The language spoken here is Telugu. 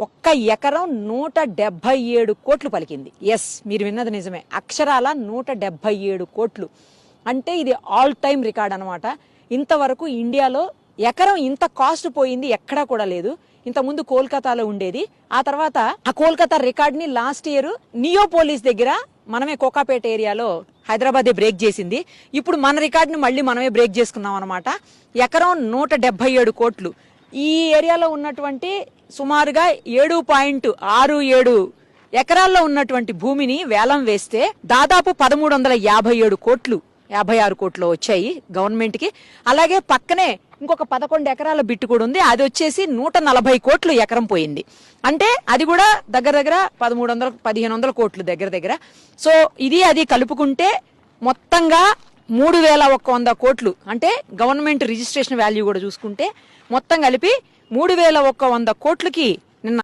ఒక్క ఎకరం 177 కోట్లు పలికింది. ఎస్, మీరు విన్నది నిజమే, అక్షరాల 177 కోట్లు. అంటే ఇది ఆల్ టైమ్ రికార్డ్ అనమాట. ఇంతవరకు ఇండియాలో ఎకరం ఇంత కాస్ట్ పోయింది ఎక్కడా కూడా లేదు. ఇంతకుముందు కోల్కతాలో ఉండేది. ఆ తర్వాత ఆ కోల్కతా రికార్డ్ ని లాస్ట్ ఇయర్ నియోపోలిస్ దగ్గర మనమే కోకాపేట ఏరియాలో హైదరాబాదే బ్రేక్ చేసింది. ఇప్పుడు మన రికార్డుని మళ్ళీ మనమే బ్రేక్ చేసుకున్నాం అనమాట. ఎకరం 177 కోట్లు. ఈ ఏరియాలో ఉన్నటువంటి సుమారుగా 7.67 ఎకరాల్లో ఉన్నటువంటి భూమిని వేలం వేస్తే దాదాపు 1357 కోట్లు 56 కోట్లు వచ్చాయి గవర్నమెంట్ కి. అలాగే పక్కనే ఇంకొక 11 ఎకరాల బిట్టు కూడా ఉంది, అది వచ్చేసి 140 కోట్లు ఎకరం పోయింది. అంటే అది కూడా దగ్గర దగ్గర 1300-1500 కోట్లు దగ్గర దగ్గర. సో ఇది అది కలుపుకుంటే మొత్తంగా 3100 కోట్లు. అంటే గవర్నమెంట్ రిజిస్ట్రేషన్ వాల్యూ కూడా చూసుకుంటే మొత్తం కలిపి 3100 కోట్లకి